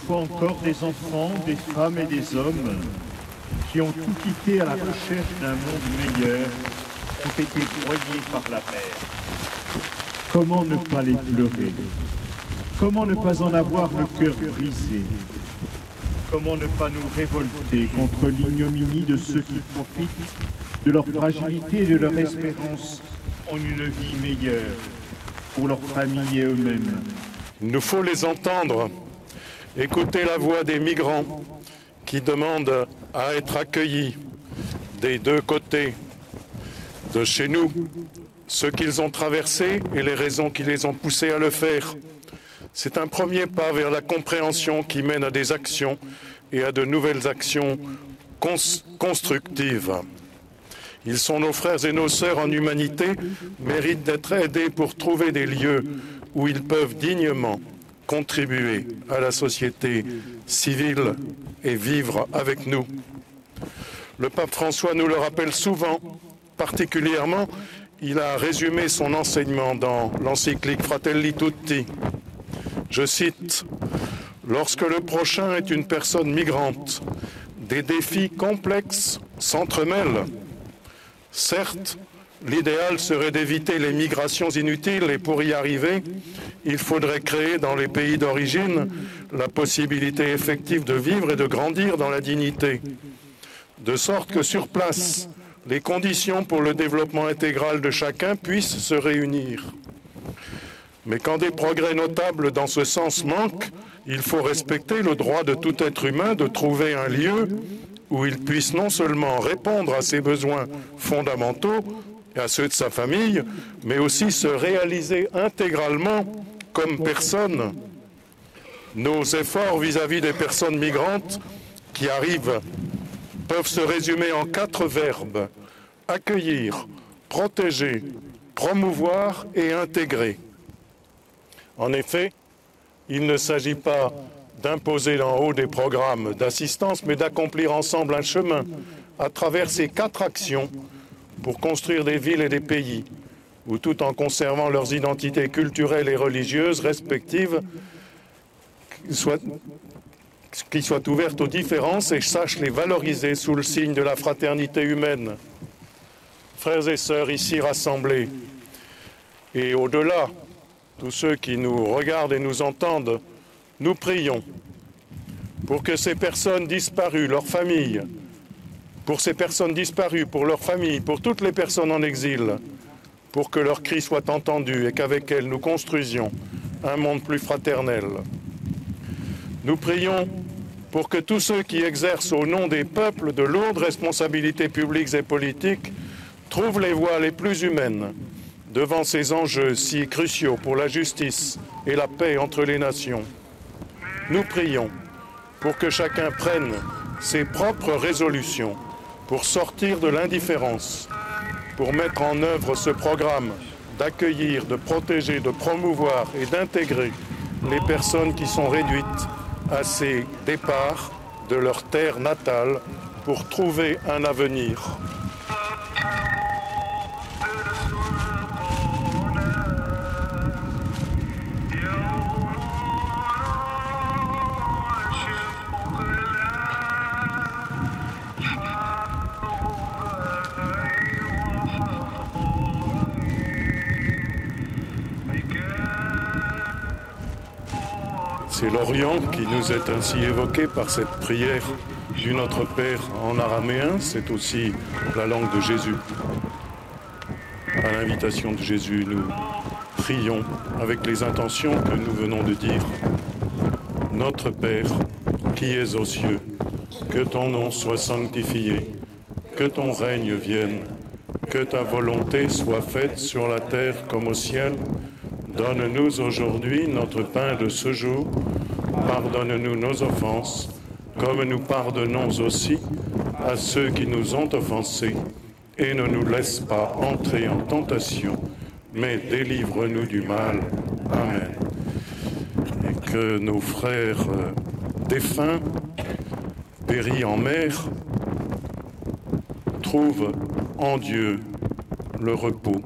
fois encore des enfants, des femmes et des hommes qui ont tout quitté à la recherche d'un monde meilleur ont été broyés par la mer. Comment ne pas les pleurer? Comment ne pas en avoir le cœur brisé? Comment ne pas nous révolter contre l'ignominie de ceux qui profitent de leur fragilité et de leur espérance en une vie meilleure pour leurs familles et eux-mêmes? Il nous faut les entendre, écouter la voix des migrants qui demandent à être accueillis des deux côtés de chez nous, ce qu'ils ont traversé et les raisons qui les ont poussés à le faire. C'est un premier pas vers la compréhension qui mène à des actions et à de nouvelles actions constructives. Ils sont nos frères et nos sœurs en humanité, méritent d'être aidés pour trouver des lieux où ils peuvent dignement contribuer à la société civile et vivre avec nous. Le pape François nous le rappelle souvent, particulièrement, il a résumé son enseignement dans l'encyclique Fratelli Tutti. Je cite, « Lorsque le prochain est une personne migrante, des défis complexes s'entremêlent. Certes, l'idéal serait d'éviter les migrations inutiles et pour y arriver, il faudrait créer dans les pays d'origine la possibilité effective de vivre et de grandir dans la dignité, de sorte que sur place, les conditions pour le développement intégral de chacun puissent se réunir. Mais quand des progrès notables dans ce sens manquent, il faut respecter le droit de tout être humain de trouver un lieu où il puisse non seulement répondre à ses besoins fondamentaux et à ceux de sa famille, mais aussi se réaliser intégralement comme personne. Nos efforts vis-à-vis des personnes migrantes qui arrivent peuvent se résumer en 4 verbes: accueillir, protéger, promouvoir et intégrer. En effet, il ne s'agit pas d'imposer d'en haut des programmes d'assistance, mais d'accomplir ensemble un chemin à travers ces 4 actions pour construire des villes et des pays où, tout en conservant leurs identités culturelles et religieuses respectives, qui soient ouvertes aux différences et sachent les valoriser sous le signe de la fraternité humaine. Frères et sœurs ici rassemblés, et au-delà, tous ceux qui nous regardent et nous entendent, nous prions pour que ces personnes disparues, leurs familles, pour ces personnes disparues, pour leurs familles, pour toutes les personnes en exil, pour que leurs cris soient entendus et qu'avec elles nous construisions un monde plus fraternel. Nous prions pour que tous ceux qui exercent au nom des peuples de lourdes responsabilités publiques et politiques trouvent les voies les plus humaines devant ces enjeux si cruciaux pour la justice et la paix entre les nations. Nous prions pour que chacun prenne ses propres résolutions pour sortir de l'indifférence, pour mettre en œuvre ce programme d'accueillir, de protéger, de promouvoir et d'intégrer les personnes qui sont réduites à ces départs de leur terre natale pour trouver un avenir. C'est l'Orient qui nous est ainsi évoqué par cette prière du Notre Père en araméen. C'est aussi la langue de Jésus. À l'invitation de Jésus, nous prions avec les intentions que nous venons de dire. Notre Père, qui es aux cieux, que ton nom soit sanctifié, que ton règne vienne, que ta volonté soit faite sur la terre comme au ciel. Donne-nous aujourd'hui notre pain de ce jour. Pardonne-nous nos offenses, comme nous pardonnons aussi à ceux qui nous ont offensés. Et ne nous laisse pas entrer en tentation, mais délivre-nous du mal. Amen. Et que nos frères défunts, péris en mer, trouvent en Dieu le repos.